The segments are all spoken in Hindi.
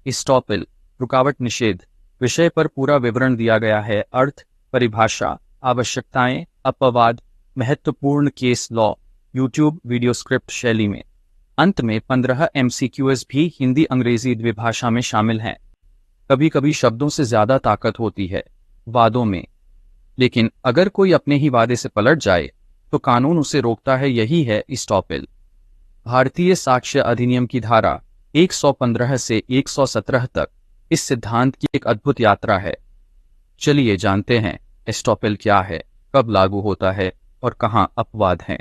एस्टॉपल रुकावट निषेध विषय पर पूरा विवरण दिया गया है। अर्थ, परिभाषा, आवश्यकताएं, अपवाद, महत्वपूर्ण case law, YouTube video script शैली में। अंत में 15 MCQs भी हिंदी अंग्रेजी द्विभाषा में शामिल हैं। कभी कभी शब्दों से ज्यादा ताकत होती है वादों में, लेकिन अगर कोई अपने ही वादे से पलट जाए तो कानून उसे रोकता है। यही है एस्टॉपल। भारतीय साक्ष्य अधिनियम की धारा 115 से 117 तक इस सिद्धांत की एक अद्भुत यात्रा है। चलिए जानते हैं एस्टॉपल क्या है, कब लागू होता है और कहां अपवाद हैं।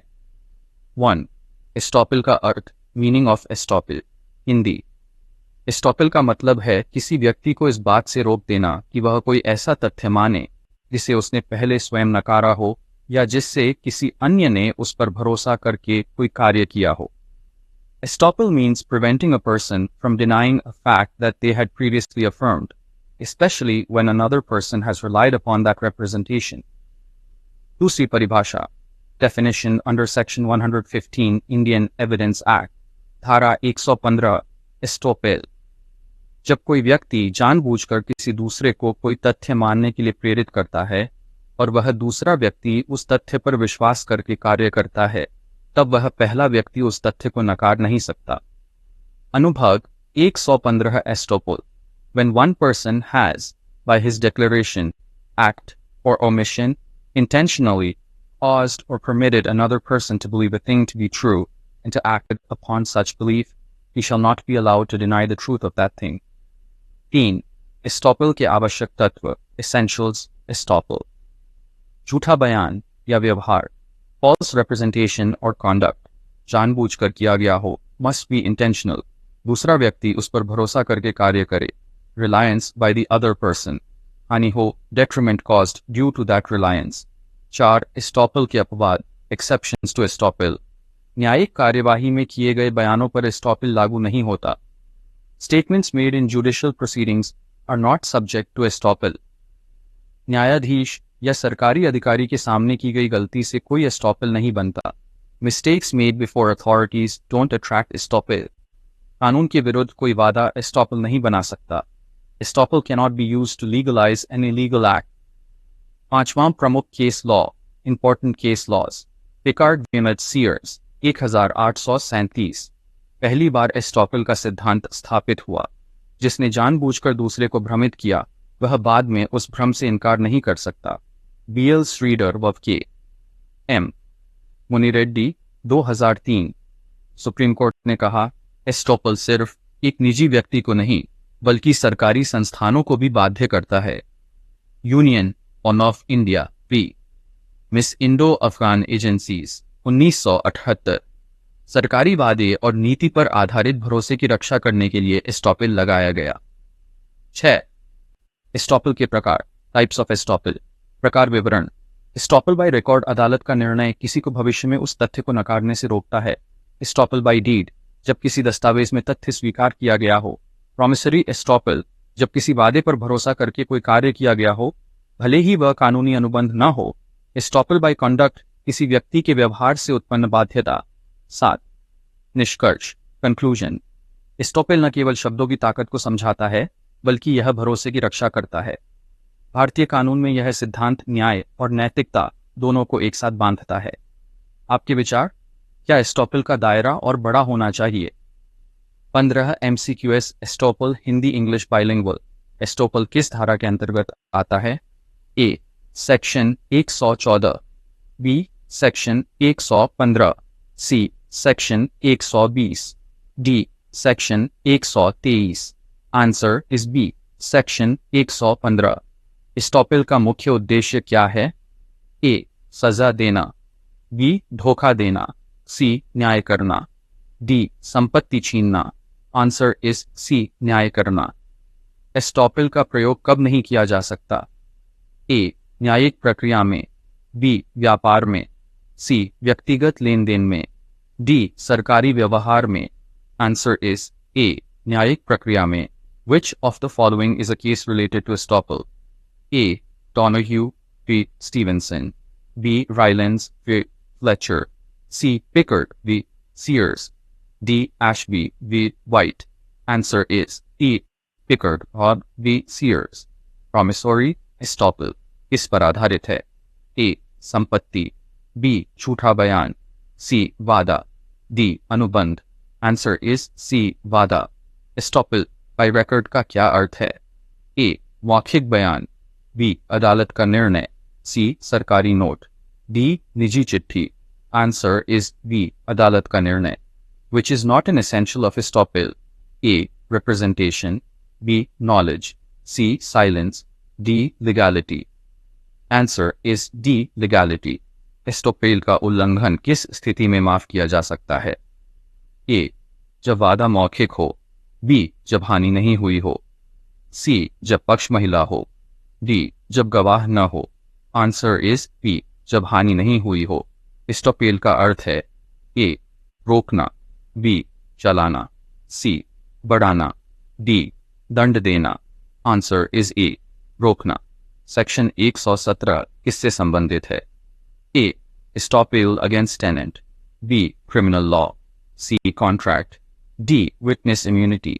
1. एस्टॉपल का अर्थ, meaning of estoppel. Hindi. Estoppel का मतलब है किसी व्यक्ति को इस बात से रोक देना कि वह कोई ऐसा तथ्य माने जिसे उसने पहले स्वयं नकारा हो या जिससे किसी अन्य ने उस पर भरोसा करके कोई कार्य किया हो। Estoppel means preventing a person from denying a fact that they had previously affirmed, especially when another person has relied upon that representation. दूसरी परिभाषा, definition under Section 115 Indian Evidence Act, धारा 115, एस्टॉपल। जब कोई व्यक्ति जानबूझकर किसी दूसरे को कोई तथ्य मानने के लिए प्रेरित करता है और वह दूसरा व्यक्ति उस तथ्य पर विश्वास करके कार्य करता है, तब वह पहला व्यक्ति उस तथ्य को नकार नहीं सकता। अनुभाग 115 estoppel, when one person has, by his declaration, act, or omission, intentionally caused or permitted another person to believe a thing to be true and to act upon such belief, he shall not be allowed to deny the truth of that thing. 3. Estoppel के आवश्यक तत्व, essentials, एस्टॉपल। झूठा बयान या व्यवहार, false representation or conduct, जानबूझकर किया गया हो, must be intentional, दूसरा व्यक्ति उस पर भरोसा करके कार्य करे, reliance by the other person, हानि हो, detriment caused due to that reliance। 4. Estoppel के अपवाद, exceptions to estoppel, न्यायिक कार्यवाही में किए गए बयानों पर एस्टॉपल लागू नहीं होता। Statements made in judicial proceedings are not subject to estoppel। न्यायाधीश या सरकारी अधिकारी के सामने की गई गलती से कोई एस्टॉपल नहीं बनता। Mistakes made before authorities don't attract estoppel। कानून के विरुद्ध कोई वादा एस्टॉपल नहीं बना सकता। Estoppel cannot be used to legalize an illegal act। 5वां प्रमुख case law, important case laws, Pickard विमेट सीयर्स 1837। पहली बार एस्टॉपल का सिद्धांत स्थापित हुआ। जिसने जानबूझकर दूसरे को भ्रमित किया वह बाद में उस भ्रम से इनकार नहीं कर सकता। BL श्रीडर व के M मुनिरेड्डी 2003। सुप्रीम कोर्ट ने कहा, एस्टॉपल सिर्फ एक निजी व्यक्ति को नहीं बल्कि सरकारी संस्थानों को भी बाध्य करता है। Union of India V miss Indo Afghan agencies 1978। सरकारी वादे और नीति पर आधारित भरोसे की रक्षा करने के लिए एस्टॉपल लगाया गया। 6. एस्टॉपल के प्रकार, टाइप्स ऑफ एस्टॉपल, प्रकार विवरण। एस्टॉपल बाय रिकॉर्ड, अदालत का निर्णय किसी को भविष्य में उस तथ्य को नकारने से रोकता है। एस्टॉपल बाय डीड, जब किसी दस्तावेज में तथ्य स्वीकार किया गया हो। प्रॉमिसरी एस्टॉपल, जब किसी वादे पर भरोसा करके कोई कार्य किया गया हो भले ही वह कानूनी अनुबंध न हो। एस्टॉपल बाय कंडक्ट, किसी व्यक्ति के व्यवहार से उत्पन्न बाध्यता। 7. निष्कर्ष, कंक्लूजन। एस्टॉपल न केवल शब्दों की ताकत को समझाता है बल्कि यह भरोसे की रक्षा करता है। भारतीय कानून में यह सिद्धांत न्याय और नैतिकता दोनों को एक साथ बांधता है। आपके विचार, क्या एस्टॉपल का दायरा और बड़ा होना चाहिए? 15 MCQs estoppel Hindi English bilingual. Estoppel किस धारा के अंतर्गत आता है? A. Section 114, B. Section 115, C. Section 120, D. Section 123। Answer is B. Section 115। Estoppel का मुख्य उद्देश्य क्या है? A. सजा देना, B. धोखा देना, C. न्याय करना, D. संपत्ति छीनना। Answer is C. न्याय करना। एस्टॉपल का प्रयोग कब नहीं किया जा सकता? A. न्यायिक प्रक्रिया में, B. व्यापार में, C. व्यक्तिगत लेन देन में, D. सरकारी व्यवहार में। Answer is A. न्यायिक प्रक्रिया में। Which of the following is a case related to estoppel? A. Donoghue v. Stevenson, B. Rylance v. Fletcher, C. Pickard v. Sears, D. Ashby v. White. Answer is E. पिकर्ड और बी सीयर्स। प्रॉमिसोरी एस्टॉपल किस पर आधारित है? ए संपत्ति, बी झूठा बयान, सी वादा, डी अनुबंध। आंसर इज सी वादा। एस्टॉपल बाय रिकॉर्ड का क्या अर्थ है? ए मौखिक बयान, बी अदालत का निर्णय, सी सरकारी नोट, डी निजी चिट्ठी। आंसर इज बी अदालत का निर्णय। Which is not an essential of estoppel? A representation, B knowledge, C silence, D legality. Answer is D legality. एस्टोपेल का उल्लंघन किस स्थिति में माफ किया जा सकता है? A जब वादा मौखिक हो, B जब हानि नहीं हुई हो, C जब पक्ष महिला हो, D जब गवाह न हो। आंसर इज B जब हानि नहीं हुई हो। एस्टोपेल का अर्थ है A रोकना, बी चलाना, सी बढ़ाना, डी दंड देना। आंसर इज ए रोकना। सेक्शन 117 किससे संबंधित है? A estoppel against tenant, B criminal law, C contract, D witness immunity.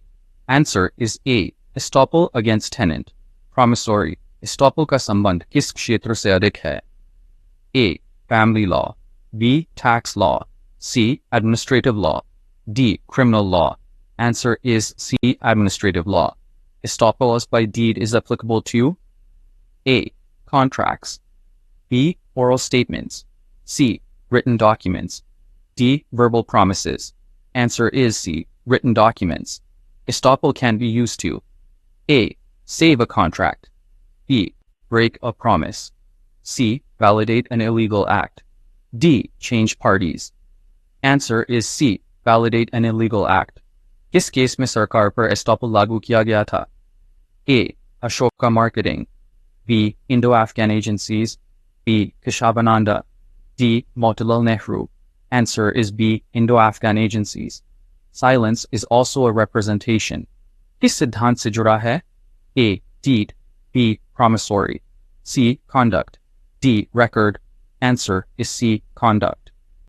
Answer is A estoppel against tenant. Promissory estoppel का संबंध किस क्षेत्र से अधिक है? A family law, B tax law, C administrative law, D. Criminal law. Answer is C. Administrative law. Estoppel as by deed is applicable to A. Contracts, B. Oral statements, C. Written documents, D. Verbal promises. Answer is C. Written documents. Estoppel can be used to A. Save a contract, B. Break a promise, C. Validate an illegal act, D. Change parties. Answer is C. Validate an illegal act. किस केस में सरकार पर एस्टॉपल लागू किया गया था? A. Ashoka marketing, B. Indo Afghan agencies, B. Kesavananda, D. Motilal Nehru. Answer is B. Indo Afghan agencies. Silence is also a representation. किस सिद्धांत से जुड़ा है? A. Deed, B. Promissory, C. Conduct, D. Record. Answer is C. Conduct.